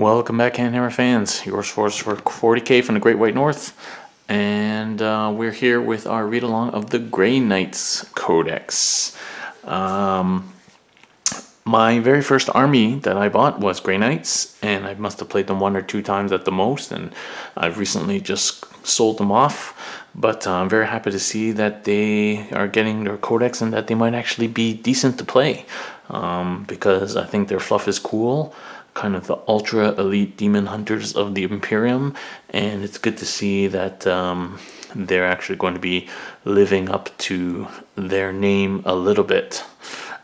Welcome back, CanHammer fans. Yours for 40k from the Great White North. And we're here with our read-along of the Grey Knights Codex. My very first army that I bought was Grey Knights, and I must have played them 1 or 2 times at the most, and I've recently just sold them off. But I'm very happy to see that they are getting their Codex and that they might actually be decent to play, because I think their fluff is cool. Kind of the ultra elite demon hunters of the Imperium, and it's good to see that they're actually going to be living up to their name a little bit.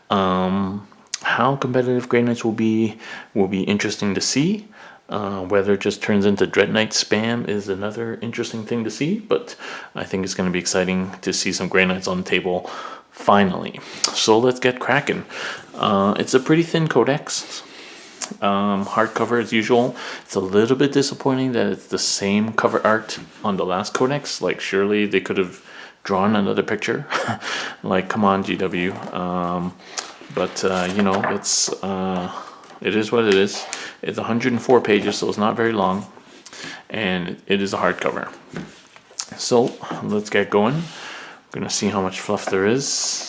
How competitive Grey Knights will be interesting to see. Whether it just turns into Dread Knight spam is another interesting thing to see, but I think it's going to be exciting to see some Grey Knights on the table finally. So let's get cracking. It's a pretty thin codex. Hardcover as usual. It's a little bit disappointing that it's the same cover art on the last codex. Like, surely they could have drawn another picture. Like, come on, GW. But you know, it is what it is. It's 104 pages, so it's not very long, and it is a hardcover. So let's get going. We're gonna see how much fluff there is.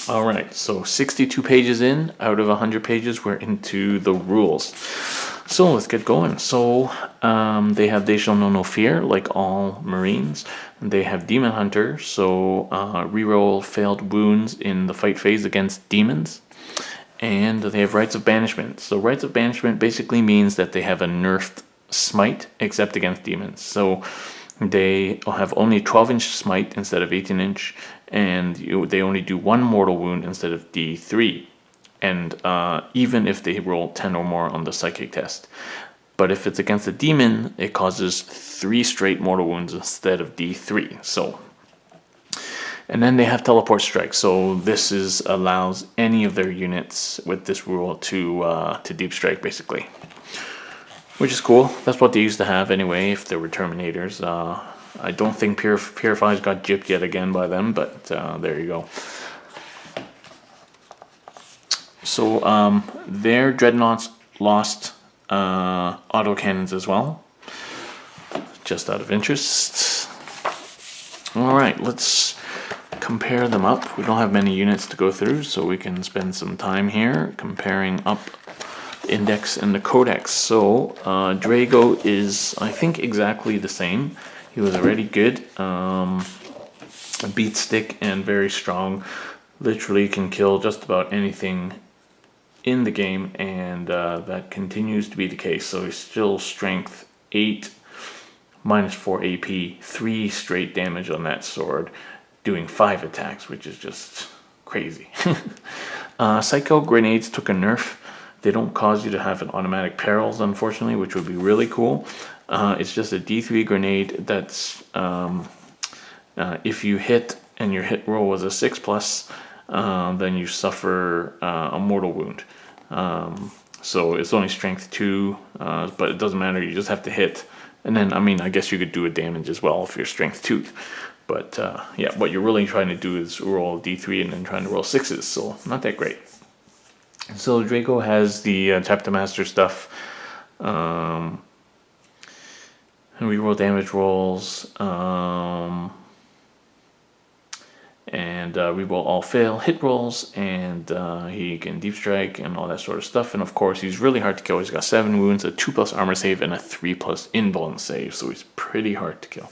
Alright, so 62 pages in, out of 100 pages, we're into the rules. So let's get going. So they have They Shall Know No Fear, like all Marines. They have Demon Hunter, so reroll failed wounds in the fight phase against demons. And they have Rites of Banishment. So Rites of Banishment basically means that they have a nerfed smite, except against demons. So they have only 12-inch smite instead of 18-inch, and they only do 1 mortal wound instead of D3, and even if they roll 10 or more on the psychic test. But if it's against a demon, it causes 3 straight mortal wounds instead of D3. So, and then they have Teleport Strike. So this allows any of their units with this rule to deep strike, basically. Which is cool. That's what they used to have anyway, if they were Terminators. I don't think Purifies got gypped yet again by them, but there you go. So their Dreadnoughts lost autocannons as well, just out of interest. Alright, let's compare them up. We don't have many units to go through, so we can spend some time here comparing up Index and the Codex. So Drago is, I think, exactly the same. He was already good, beat stick and very strong. Literally can kill just about anything in the game, and that continues to be the case. So he's still strength 8, -4 AP, 3 straight damage on that sword, doing 5 attacks, which is just crazy. Psycho grenades took a nerf. They don't cause you to have an automatic perils, unfortunately, which would be really cool. It's just a D3 grenade that's, if you hit and your hit roll was a 6+, then you suffer a mortal wound. So it's only strength 2, but it doesn't matter, you just have to hit. And then, I mean, I guess you could do a damage as well if you're strength 2. But yeah, what you're really trying to do is roll D3 and then trying to roll 6s, so not that great. So Draco has the Chapter Master stuff, and we roll damage rolls, and we will all fail hit rolls, and he can deep strike and all that sort of stuff. And of course, he's really hard to kill. He's got 7 wounds, a 2+ armor save, and a 3+ invuln save, so he's pretty hard to kill.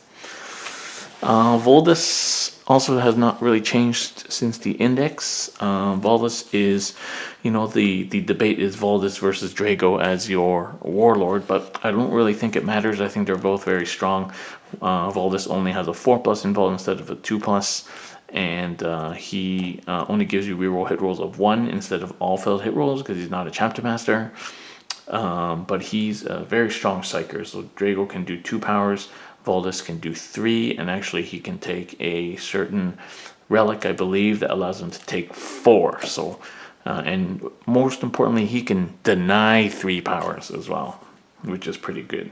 Voldus also has not really changed since the Index. Voldus is, you know, the debate is Voldus versus Drago as your warlord, but I don't really think it matters. I think they're both very strong. Voldus only has a 4+ invuln instead of a 2+, and he only gives you reroll hit rolls of 1 instead of all failed hit rolls because he's not a Chapter Master. But he's a very strong psyker, so Drago can do 2 powers. Voldus can do 3, and actually he can take a certain relic, I believe, that allows him to take 4. So And most importantly, he can deny 3 powers as well, which is pretty good.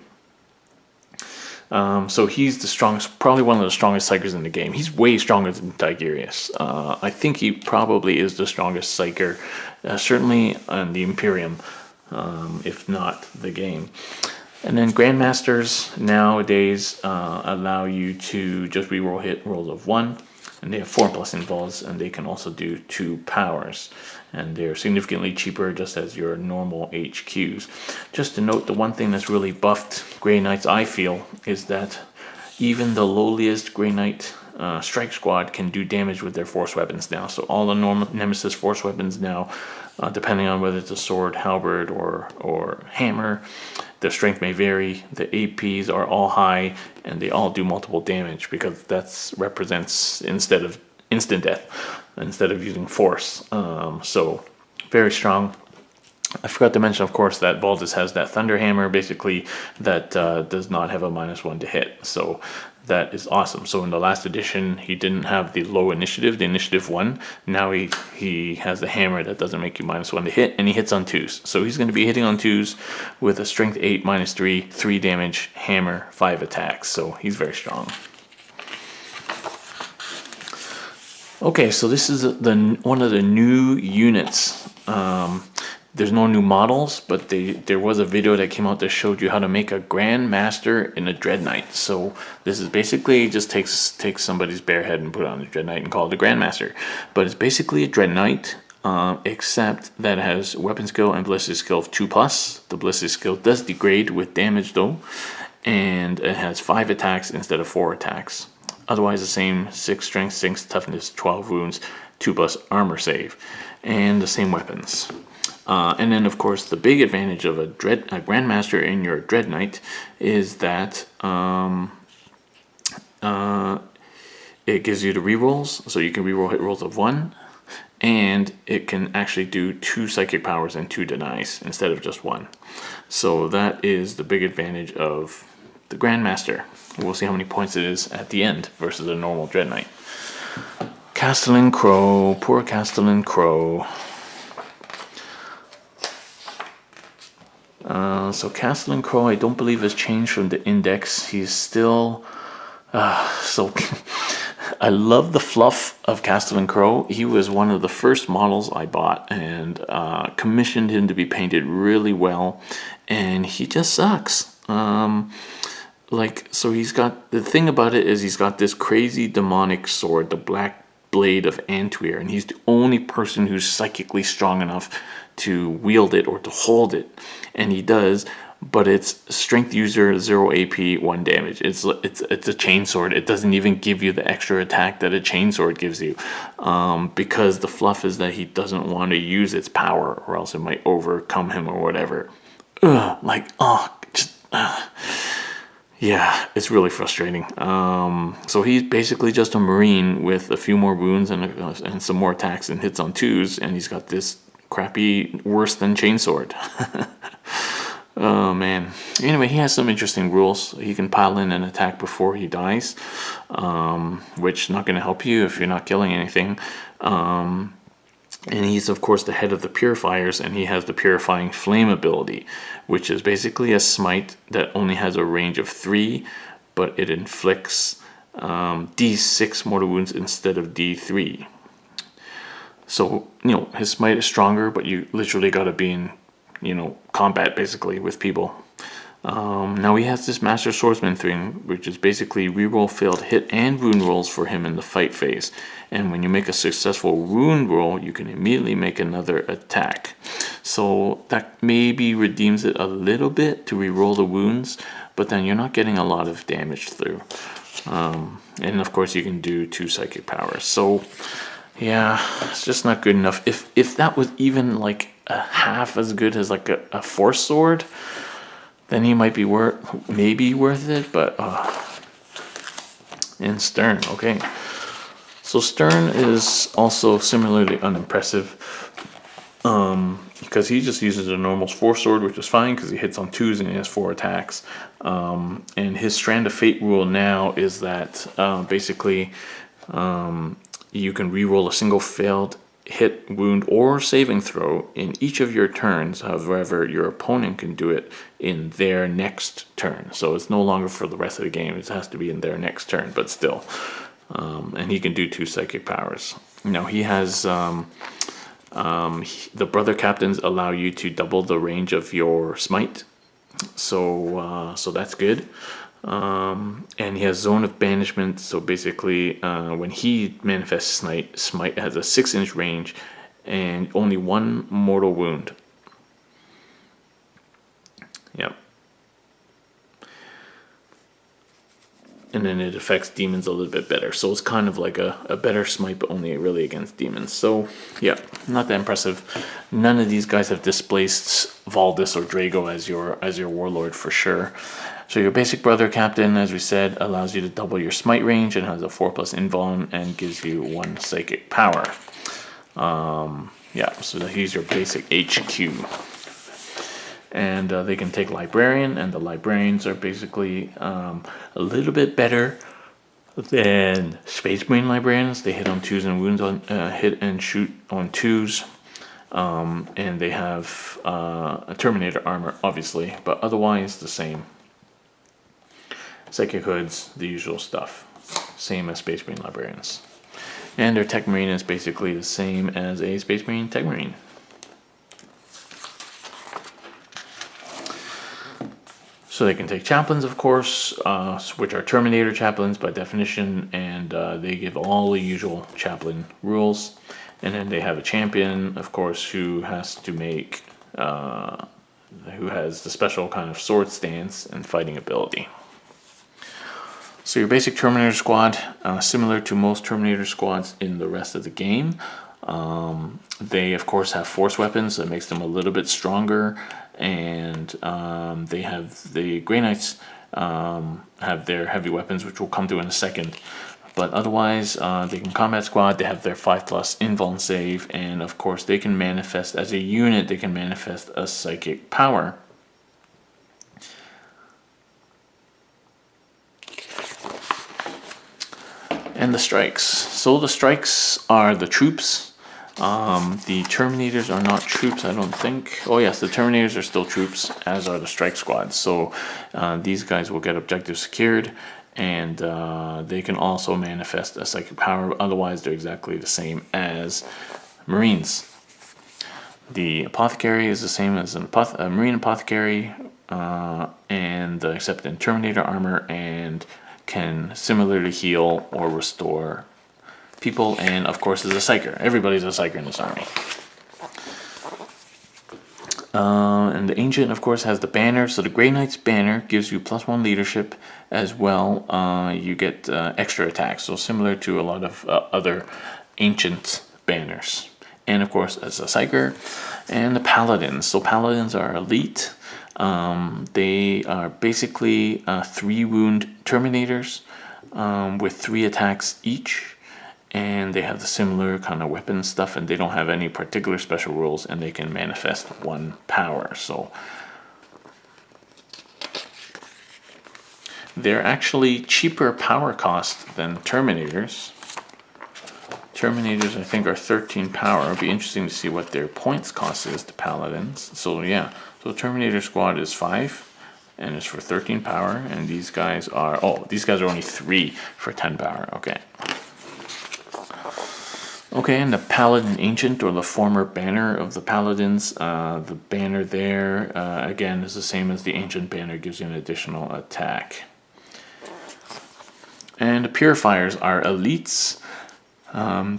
So he's the strongest, probably one of the strongest psychers in the game. He's way stronger than Tigurius. I think he probably is the strongest psyker, certainly on the Imperium, if not the game. And then Grandmasters nowadays allow you to just reroll hit rolls of 1, and they have 4+ involves, and they can also do 2 powers. And they're significantly cheaper, just as your normal HQs. Just to note, the one thing that's really buffed Grey Knights, I feel, is that even the lowliest Grey Knight strike squad can do damage with their force weapons now. So all the normal Nemesis force weapons now, depending on whether it's a sword, halberd, or hammer, their strength may vary. The APs are all high, and they all do multiple damage, because that represents instead of instant death, instead of using force. So very strong. I forgot to mention, of course, that Baldus has that Thunder Hammer, basically, that does not have a -1 to hit. So that is awesome. So in the last edition, he didn't have the low initiative, the initiative 1. Now he has the hammer that doesn't make you -1 to hit, and he hits on 2s. So he's going to be hitting on 2s with a strength 8, -3, 3 damage, hammer, 5 attacks. So he's very strong. Okay, so this is one of the new units. There's no new models, but there was a video that came out that showed you how to make a Grandmaster in a Dread Knight. So this is basically just takes somebody's bare head and put it on a Dread Knight and call it a Grandmaster. But it's basically a Dread Knight, except that it has weapon skill and ballistic skill of 2+. The ballistic skill does degrade with damage though, and it has 5 attacks instead of 4 attacks. Otherwise the same, 6 strength, 6 toughness, 12 wounds, 2+ armor save, and the same weapons. And then, of course, the big advantage of a Grandmaster in your Dread Knight is that it gives you the rerolls, so you can reroll hit rolls of 1, and it can actually do 2 psychic powers and 2 denies instead of just 1. So that is the big advantage of the Grandmaster. We'll see how many points it is at the end versus a normal Dread Knight. Castellan Crow, poor Castellan Crow. So Castellan Crow, I don't believe has changed from the index. He's still so. I love the fluff of Castellan Crow. He was one of the first models I bought, and commissioned him to be painted really well, and he just sucks. So he's got, the thing about it is he's got this crazy demonic sword, the Black Blade of Antweir, and he's the only person who's psychically strong enough to wield it or to hold it, and he does. But it's strength user, 0 AP, 1 damage. It's a chainsword. It doesn't even give you the extra attack that a chainsword gives you, because the fluff is that he doesn't want to use its power, or else it might overcome him or whatever. Yeah, it's really frustrating. So he's basically just a Marine with a few more wounds and some more attacks and hits on 2s, and he's got this crappy, worse than chainsword. Oh man. Anyway, he has some interesting rules. He can pile in an attack before he dies, which not going to help you if you're not killing anything. And he's of course the head of the purifiers, and he has the purifying flame ability, which is basically a smite that only has a range of 3, but it inflicts D6 mortal wounds instead of D3. So, his smite is stronger, but you literally got to be in, combat basically with people. Now he has this Master Swordsman thing, which is basically reroll failed hit and wound rolls for him in the fight phase. And when you make a successful wound roll, you can immediately make another attack. So that maybe redeems it a little bit to reroll the wounds, but then you're not getting a lot of damage through. And of course you can do 2 psychic powers. So yeah, it's just not good enough. If that was even like a half as good as like a force sword, then he might be worth it. But in Stern, okay. So Stern is also similarly unimpressive, because he just uses a normal force sword, which is fine because he hits on 2s and he has 4 attacks. And his Strand of Fate rule now is that basically you can reroll a single failed hit, wound, or saving throw in each of your turns. However, your opponent can do it in their next turn. So it's no longer for the rest of the game. It has to be in their next turn, but still. And he can do 2 psychic powers. Now he has the brother captains allow you to double the range of your smite. So that's good. And he has Zone of Banishment, so basically when he manifests Smite has a 6-inch range and only 1 mortal wound. Yep. And then it affects demons a little bit better, so it's kind of like a better Smite, but only really against demons. So yeah, not that impressive. None of these guys have displaced Valdis or Drago as your warlord for sure. So your basic brother captain, as we said, allows you to double your smite range and has a 4+ invuln and gives you 1 psychic power. Yeah, so he's your basic HQ. And they can take librarian, and the librarians are basically a little bit better than Space Marine librarians. They hit on 2s and wounds on hit and shoot on 2s. And they have a Terminator armor, obviously, but otherwise the same. Psychic hoods, the usual stuff. Same as Space Marine librarians. And their Tech Marine is basically the same as a Space Marine Tech Marine. So they can take chaplains, of course, which are Terminator chaplains by definition, and they give all the usual chaplain rules. And then they have a champion, of course, who has to make, who has the special kind of sword stance and fighting ability. So your basic Terminator squad, similar to most Terminator squads in the rest of the game. They, of course, have force weapons that makes them a little bit stronger. And they have the Grey Knights have their heavy weapons, which we'll come to in a second. But otherwise, they can combat squad. They have their 5+ invuln save. And, of course, they can manifest, as a unit, they can manifest a psychic power. And the strikes. So the strikes are the troops. The Terminators are not troops, I don't think. Oh yes, the Terminators are still troops, as are the strike squads. So these guys will get objectives secured, and they can also manifest a psychic power. Otherwise, they're exactly the same as Marines. The Apothecary is the same as a Marine Apothecary, and except in Terminator armor, and can similarly heal or restore people, and of course is a psyker. Everybody's a psyker in this army. And the Ancient, of course, has the banner. So the Grey Knight's banner gives you +1 leadership as well. You get extra attacks, so similar to a lot of other Ancient banners. And of course, as a psyker. And the Paladins. So Paladins are elite. They are basically 3 wound Terminators with 3 attacks each. And they have the similar kind of weapon stuff, and they don't have any particular special rules, and they can manifest 1 power. So they're actually cheaper power cost than Terminators. Terminators, I think, are 13 power. It'll be interesting to see what their points cost is to Paladins. So yeah, so Terminator squad is 5, and it's for 13 power, and these guys are, these guys are only 3 for 10 power. Okay. Okay, and the Paladin Ancient, or the former banner of the Paladins, the banner there, again, is the same as the Ancient banner, gives you an additional attack. And the Purifiers are elites.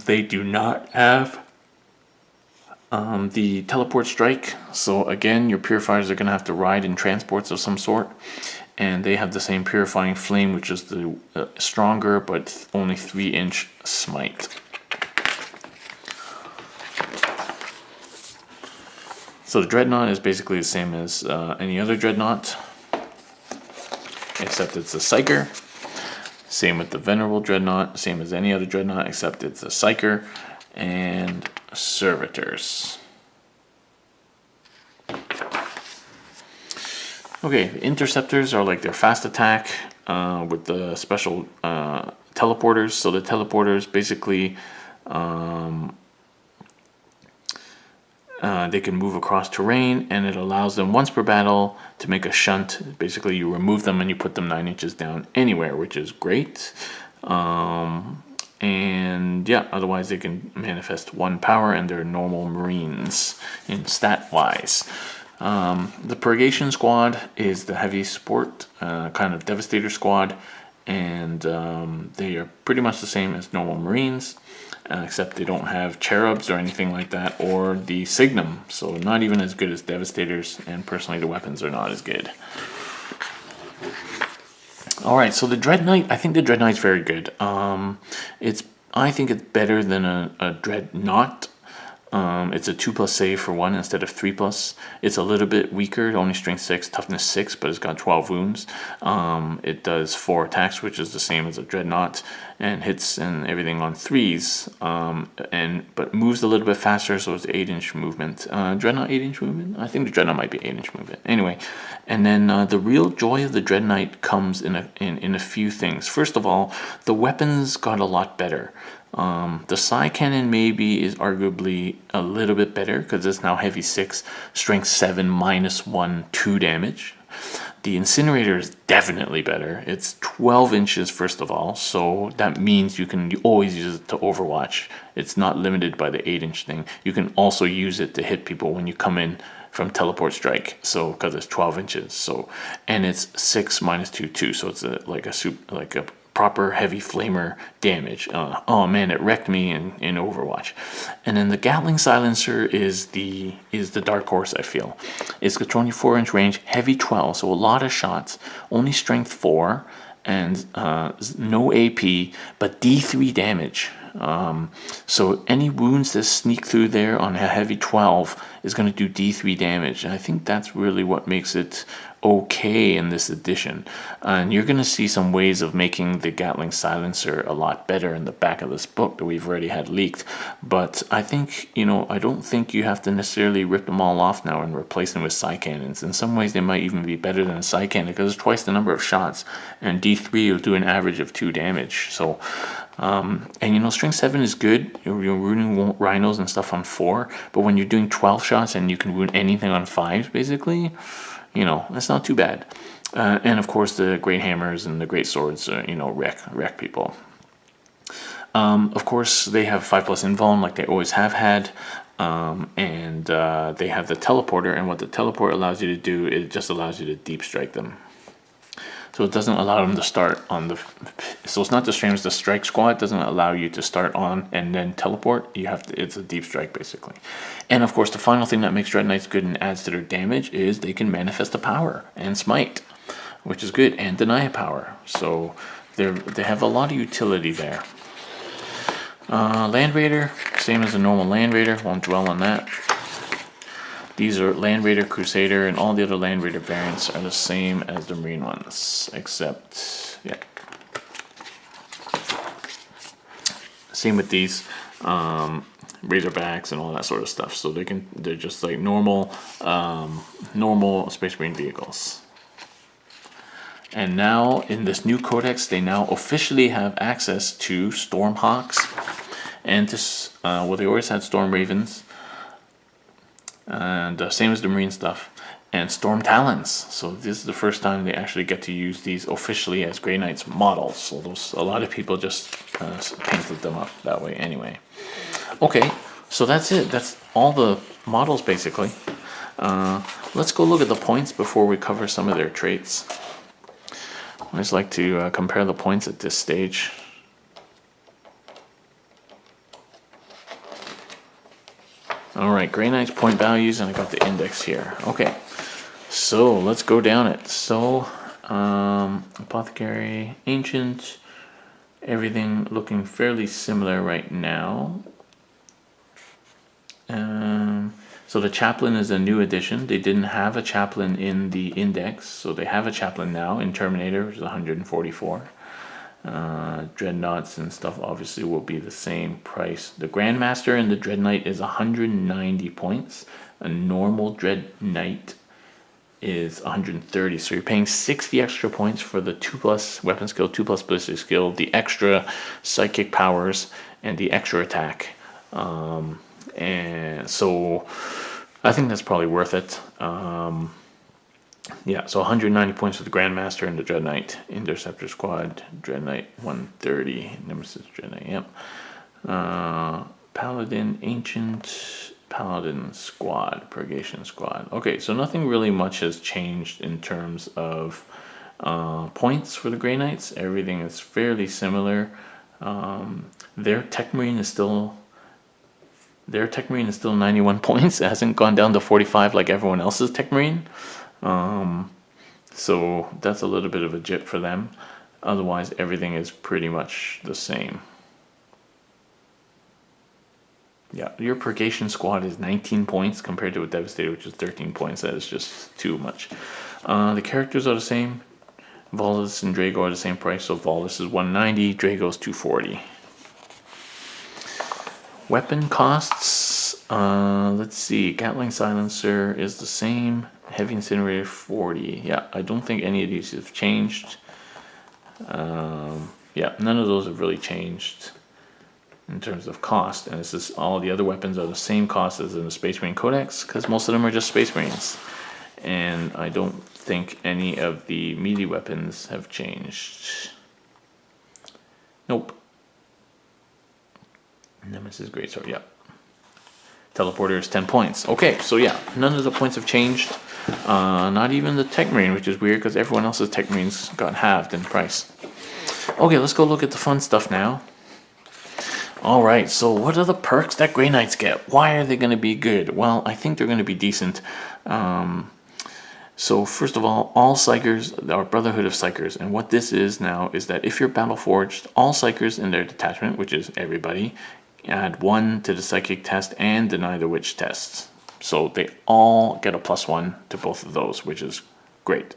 They do not have the teleport strike, so again, your Purifiers are going to have to ride in transports of some sort. And they have the same Purifying Flame, which is the stronger, but only 3-inch smite. So the Dreadnought is basically the same as any other Dreadnought, except it's a Psyker. Same with the Venerable Dreadnought, same as any other Dreadnought, except it's a Psyker. And Servitors. Okay, the Interceptors are like their fast attack with the special teleporters. So the teleporters basically They can move across terrain, and it allows them once per battle to make a shunt. Basically, you remove them and you put them 9 inches down anywhere, which is great. And yeah, otherwise they can manifest 1 power, and they're normal Marines in stat-wise. The Purgation Squad is the heavy support, kind of Devastator Squad, and they are pretty much the same as normal Marines, except they don't have Cherubs or anything like that, or the Signum, so not even as good as Devastators, and personally the weapons are not as good. Alright, so the Dread Knight, I think the Dread Knight's very good. I think it's better than a Dreadnought. It's a 2+ save for 1 instead of 3+. It's a little bit weaker, only strength 6, toughness 6, but it's got 12 wounds. It does 4 attacks, which is the same as a Dreadnought, and hits and everything on 3s, but moves a little bit faster, so it's 8-inch movement. Dreadnought 8-inch movement? I think the Dreadnought might be 8-inch movement. Anyway, and then the real joy of the Dread Knight comes in a few things. First of all, the weapons got a lot better. The Psy Cannon maybe is arguably a little bit better because it's now heavy 6, strength 7, -1, 2 damage. The Incinerator is definitely better. It's 12 inches first of all, so that means you can always use it to overwatch. It's not limited by the 8-inch thing. You can also use it to hit people when you come in from teleport strike, so because it's 12 inches. So, and it's 6 -2, 2, so it's like a proper heavy flamer damage. Oh man, it wrecked me in Overwatch. And then the Gatling Silencer is the dark horse, I feel. It's got 24-inch range, heavy 12, so a lot of shots, only strength 4, and no AP, but D3 damage. So any wounds that sneak through there on a heavy 12 is going to do D3 damage, and I think that's really what makes it okay in this edition. And you're going to see some ways of making the Gatling Silencer a lot better in the back of this book that we've already had leaked. But I think, I don't think you have to necessarily rip them all off now and replace them with Psy Cannons. In some ways they might even be better than a Psy Cannon because it's twice the number of shots, and D3 will do an average of 2 damage. So and strength 7 is good. You're wounding rhinos and stuff on 4, but when you're doing 12 shots and you can wound anything on 5, basically, that's not too bad. And of course, the great hammers and the great swords, wreck people. Of course, they have 5+ invuln like they always have had. And they have the teleporter, and what the teleport allows you to do, it just allows you to deep strike them. So it doesn't allow them to start on so it's not the same as the strike squad. It doesn't allow you to start on and then teleport. It's a deep strike basically. And of course the final thing that makes Dread Knights good and adds to their damage is they can manifest a power and smite, which is good, and deny a power. So they have a lot of utility there. Land Raider, same as a normal Land Raider, won't dwell on that. These are Land Raider, Crusader, and all the other Land Raider variants are the same as the Marine ones, except, yeah. Same with these, Razorbacks and all that sort of stuff. So they're just like normal Space Marine vehicles. And now in this new Codex, they now officially have access to Stormhawks, and they always had Storm Ravens. And same as the Marine stuff, and Storm Talons. So this is the first time they actually get to use these officially as Grey Knights models. So a lot of people just painted them up that way anyway. Okay, so that's it. That's all the models basically. Let's go look at the points before we cover some of their traits. I just like to compare the points at this stage. Alright, Grey Knight's point values, and I got the index here. Okay, so let's go down it. So, Apothecary, Ancient, everything looking fairly similar right now. So the Chaplain is a new addition. They didn't have a Chaplain in the index, so they have a Chaplain now in Terminator, which is 144. Dreadnoughts and stuff obviously will be the same price. The Grandmaster and the Dread Knight is 190 points. A normal Dread Knight is 130, so you're paying 60 extra points for the 2+ weapon skill, 2+ ballistic skill, the extra psychic powers, and the extra attack. And so I think that's probably worth it. Yeah, so 190 points for the Grandmaster and the Dread Knight. Interceptor Squad, Dread Knight 130, Nemesis Dread Knight, yep. Paladin, Ancient, Paladin Squad, Purgation Squad. Okay, so nothing really much has changed in terms of points for the Grey Knights. Everything is fairly similar. Their Tech Marine is still 91 points. It hasn't gone down to 45 like everyone else's Tech Marine. So that's a little bit of a jip for them. Otherwise, everything is pretty much the same. Yeah, your Purgation Squad is 19 points compared to a Devastator, which is 13 points. That is just too much. The characters are the same. Valdis and Drago are the same price, so Valdis is 190, Drago's 240. Weapon costs, let's see, Gatling Silencer is the same, Heavy Incinerator 40. Yeah, I don't think any of these have changed. Yeah, none of those have really changed in terms of cost, and this is all the other weapons are the same cost as in the Space Marine Codex, because most of them are just Space Marines. And I don't think any of the melee weapons have changed. Nope. Nemesis Greatsword, yeah. Teleporter is 10 points. Okay, so yeah, none of the points have changed. Not even the Tech Marine, which is weird because everyone else's Tech Marines got halved in price. Okay, let's go look at the fun stuff now. Alright, so what are the perks that Grey Knights get? Why are they going to be good? Well, I think they're going to be decent. So first of all Psychers are Brotherhood of Psychers, and what this is now is that if you're Battle Forged, all Psychers in their detachment, which is everybody, add 1 to the Psychic test and deny the Witch tests. So they all get a +1 to both of those, which is great.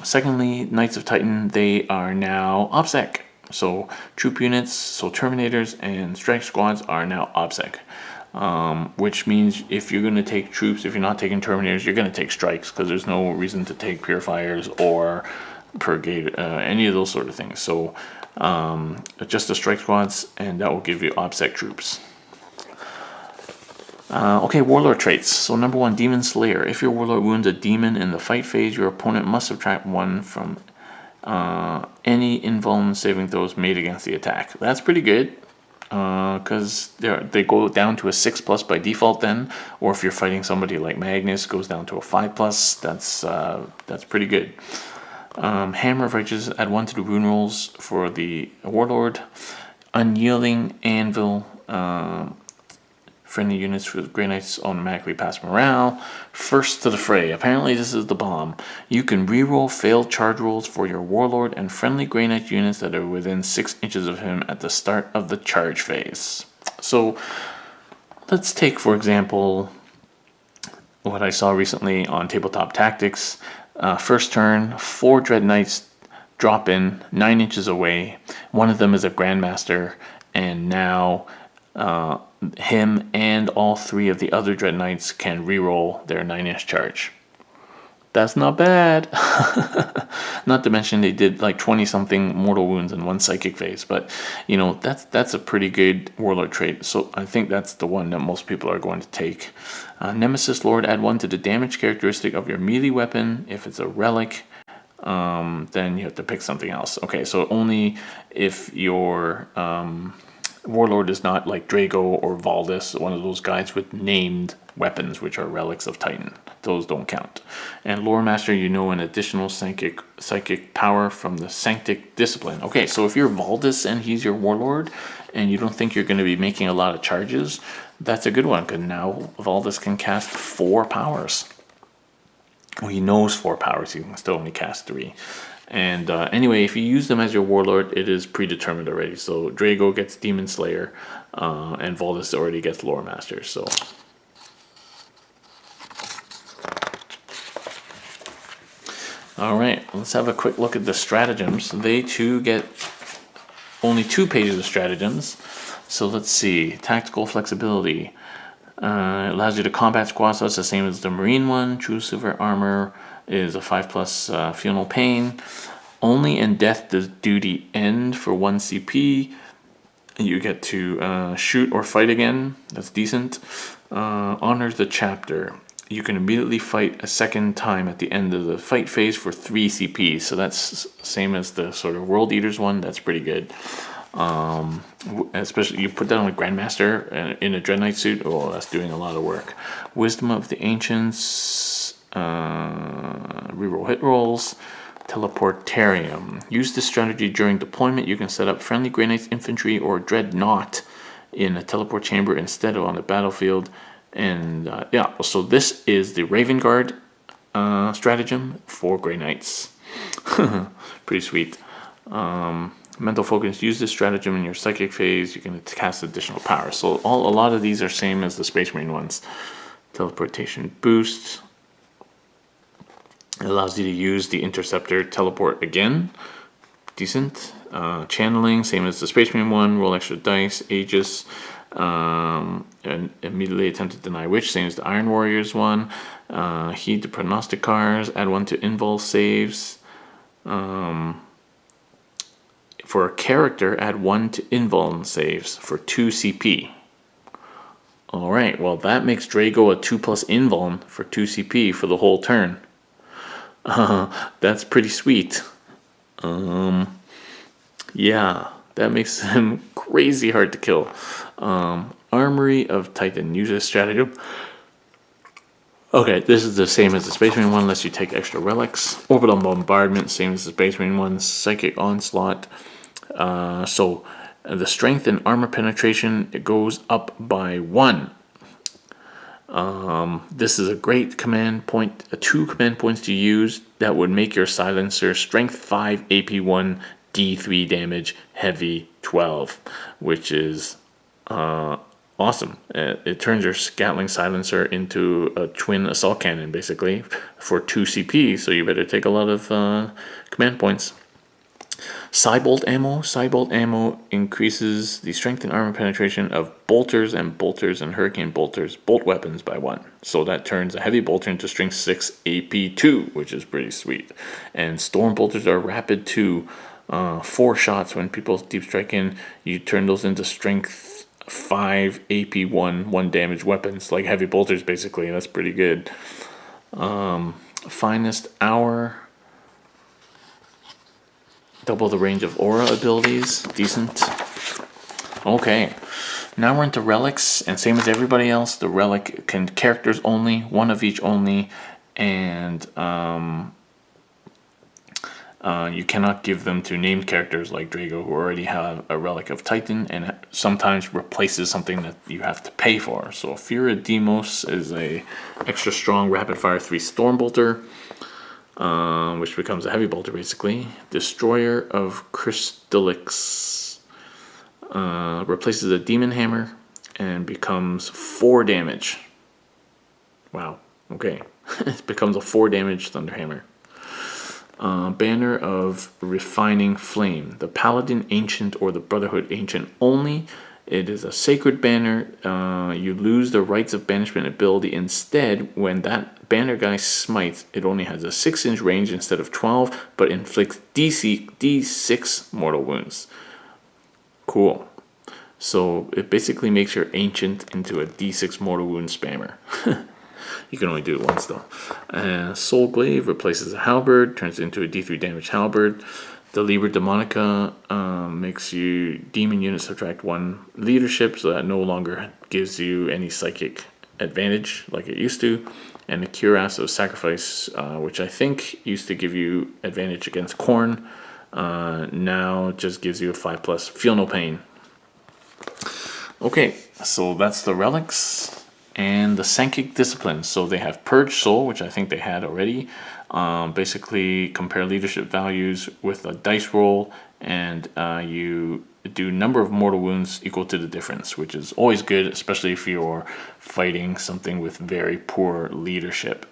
Secondly, Knights of Titan, they are now OBSEC. So troop units, so Terminators and Strike Squads are now OBSEC. Which means if you're going to take troops, if you're not taking Terminators, you're going to take Strikes, because there's no reason to take Purifiers or Purgate, any of those sort of things. So just the Strike Squads, and that will give you OBSEC troops. Okay, Warlord traits. So number 1, Demon Slayer. If your Warlord wounds a demon in the fight phase, your opponent must subtract 1 from any invuln saving throws made against the attack. That's pretty good. Because they go down to a 6+ by default then, or if you're fighting somebody like Magnus, goes down to a 5+. That's pretty good. Hammer of Righteous, add 1 to the rune rolls for the Warlord. Unyielding Anvil, friendly units for the Grey Knights automatically pass morale. First to the fray. Apparently this is the bomb. You can reroll failed charge rolls for your Warlord and friendly Grey Knight units that are within 6 inches of him at the start of the charge phase. So let's take, for example, what I saw recently on Tabletop Tactics. First turn, 4 Dread Knights drop in 9 inches away. One of them is a Grandmaster, and now him and all 3 of the other Dread Knights can reroll their 9-inch charge. That's not bad. Not to mention they did like 20-something mortal wounds in 1 psychic phase, but you know, that's a pretty good Warlord trait. So I think that's the one that most people are going to take. Nemesis Lord, add 1 to the damage characteristic of your melee weapon. If it's a relic, then you have to pick something else. Okay, so only if your Warlord is not like Drago or Valdis, one of those guys with named weapons, which are relics of Titan. Those don't count. And Lore Master, you know, an additional psychic power from the Sanctic Discipline. Okay, so if you're Valdis and he's your Warlord, and you don't think you're going to be making a lot of charges, that's a good one, because now Valdis can cast 4 powers. Well, he knows 4 powers, he can still only cast 3. And anyway, if you use them as your Warlord, it is predetermined already. So Drago gets Demon Slayer, and Valdis already gets Lore Master. So alright, let's have a quick look at the stratagems. They too get only 2 pages of stratagems. So let's see. Tactical flexibility. It allows you to combat squads, so it's the same as the Marine one. True Silver Armor is a 5+ Funeral Pain. Only in death does duty end for 1 CP. You get to shoot or fight again. That's decent. Honors the chapter. You can immediately fight a second time at the end of the fight phase for 3 CP. So that's same as the sort of World Eaters one. That's pretty good. Especially you put that on a Grandmaster in a Dread Knight suit. Oh, that's doing a lot of work. Wisdom of the Ancients. Reroll hit rolls. Teleportarium. Use this strategy during deployment. You can set up friendly Grey Knights infantry or Dreadnought in a teleport chamber instead of on the battlefield. And yeah, so this is the Raven Guard stratagem for Grey Knights. Pretty sweet. Mental focus. Use this stratagem in your psychic phase. You can cast additional power. So a lot of these are same as the Space Marine ones. Teleportation boost. It allows you to use the Interceptor teleport again. Decent. Channeling, same as the Space Marine one. Roll extra dice. Aegis. And immediately attempt to deny witch, same as the Iron Warriors one. Heed the Prognosticars. Add 1 to invul saves. For a character, add 1 to invuln saves for 2 CP. Alright, well that makes Drago a 2+ invuln for 2 CP for the whole turn. That's pretty sweet. Yeah, that makes him crazy hard to kill. Armory of Titan. Use this stratagem. Okay, this is the same as the Space Marine one, unless you take extra relics. Orbital Bombardment, same as the Space Marine one. Psychic Onslaught. So the strength and armor penetration, it goes up by 1. This is a great command point, 2 command points to use that would make your silencer strength 5, AP 1, D3 damage, heavy 12, which is awesome. It turns your Gatling silencer into a twin assault cannon, basically, for 2 CP, so you better take a lot of command points. Cybolt ammo. Cybolt ammo increases the strength and armor penetration of bolters and hurricane bolters bolt weapons by 1. So that turns a heavy bolter into strength 6 AP 2, which is pretty sweet. And storm bolters are rapid 2. 4 shots when people deep strike in. You turn those into strength 5 AP 1 damage weapons, like heavy bolters basically. That's pretty good. Finest hour. Double the range of aura abilities. Decent. Okay. Now we're into relics, and same as everybody else, the relic can characters only, 1 of each only, and you cannot give them to named characters like Drago, who already have a relic of Titan, and sometimes replaces something that you have to pay for. So Fira Demos is a extra strong rapid fire 3 storm bolter. Which becomes a heavy bolter basically. Destroyer of Crystallix replaces a demon hammer and becomes 4 damage. Wow, okay. It becomes a 4 damage thunder hammer. Banner of Refining Flame. The Paladin Ancient or the Brotherhood Ancient only. It is a sacred banner. You lose the Rites of Banishment ability. Instead, when that banner guy smites, it only has a 6-inch range instead of 12, but inflicts D6 mortal wounds. Cool. So it basically makes your Ancient into a D6 mortal wound spammer. You can only do it once though. Soul Glaive replaces a halberd, turns it into a D3 damage halberd. The Liber Demonica makes you demon units subtract 1 leadership, so that no longer gives you any psychic advantage like it used to. And the Cuirass of Sacrifice, which I think used to give you advantage against Khorne, now just gives you a 5+. Feel no pain. Okay, so that's the relics. And the Sankic Disciplines. So they have Purge Soul, which I think they had already. Basically compare leadership values with a dice roll, and you do number of mortal wounds equal to the difference, which is always good, especially if you're fighting something with very poor leadership.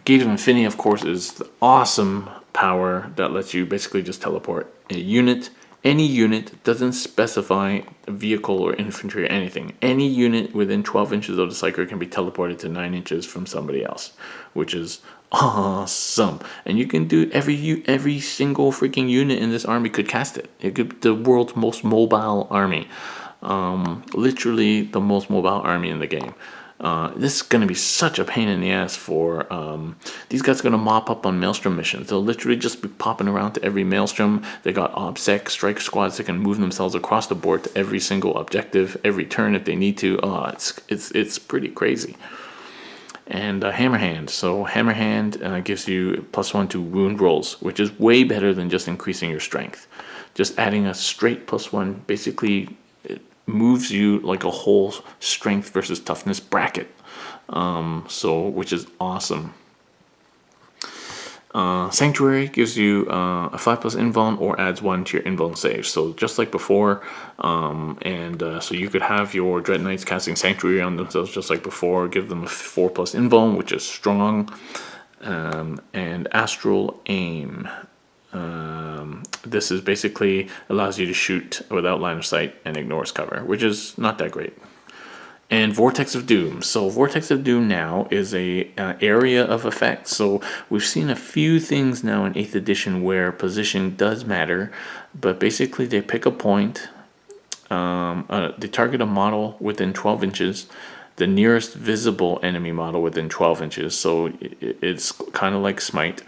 Gate of Infinity, of course, is the awesome power that lets you basically just teleport a unit. Any unit, doesn't specify vehicle or infantry or anything. Any unit within 12 inches of the Psyker can be teleported to 9 inches from somebody else, which is awesome. And you can do every single freaking unit in this army could cast it. It could be the world's most mobile army. Literally the most mobile army in the game. This is going to be such a pain in the ass for these guys are going to mop up on Maelstrom missions. They'll literally just be popping around to every Maelstrom. They got OBSEC strike squads that can move themselves across the board to every single objective every turn if they need to. It's pretty crazy. And Hammer Hand. So Hammer Hand gives you +1 to wound rolls, which is way better than just increasing your strength. Just adding a straight +1 basically moves you like a whole strength versus toughness bracket, which is awesome. Sanctuary gives you a 5+ invuln or adds 1 to your invuln save. So just like before, so you could have your Dread Knights casting Sanctuary on themselves just like before, give them a 4+ invuln, which is strong, and Astral Aim. This is basically allows you to shoot without line of sight and ignores cover, which is not that great. And Vortex of Doom. So Vortex of Doom now is a area of effect. So we've seen a few things now in 8th edition where position does matter, but basically they pick a point, they target a model within 12 inches, the nearest visible enemy model within 12 inches. So it's kind of like Smite.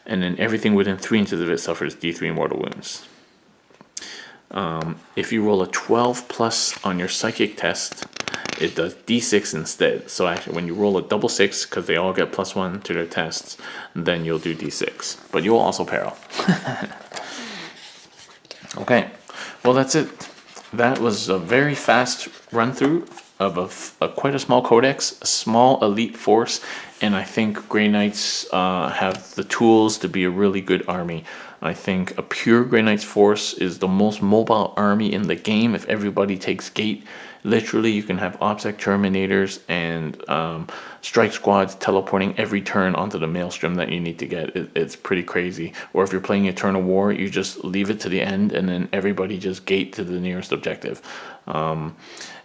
And then everything within 3 inches of it suffers D3 mortal wounds. If you roll a 12+ on your psychic test, it does D6 instead. So actually when you roll a double 6, because they all get +1 to their tests, then you'll do D6. But you'll also peril. Okay, well that's it. That was a very fast run through of quite a small codex, a small elite force, and I think Grey Knights have the tools to be a really good army. I think a pure Grey Knights force is the most mobile army in the game if everybody takes gate. Literally, you can have OBSEC Terminators and strike squads teleporting every turn onto the Maelstrom that you need to get. It's pretty crazy. Or if you're playing Eternal War, you just leave it to the end and then everybody just gate to the nearest objective.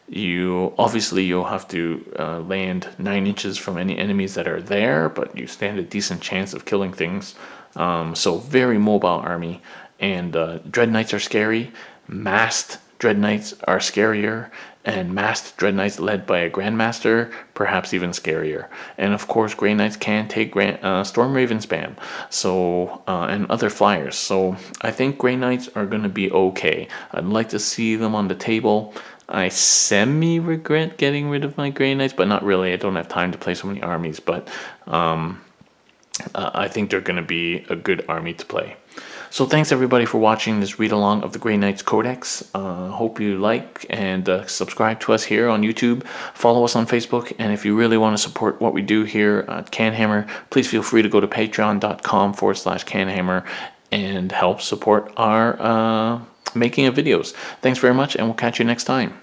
You'll have to land 9 inches from any enemies that are there, but you stand a decent chance of killing things. So very mobile army, and Dread Knights are scary. Masked Dread Knights are scarier, and masked Dread Knights led by a Grandmaster, perhaps even scarier. And of course, Grey Knights can take Storm Raven spam, so and other flyers. So I think Grey Knights are going to be okay. I'd like to see them on the table. I semi-regret getting rid of my Grey Knights, but not really. I don't have time to play so many armies, but I think they're going to be a good army to play. So thanks everybody for watching this read-along of the Grey Knights Codex. Hope you like and subscribe to us here on YouTube. Follow us on Facebook, and if you really want to support what we do here at CanHammer, please feel free to go to patreon.com/CanHammer and help support our making of videos. Thanks very much, and we'll catch you next time.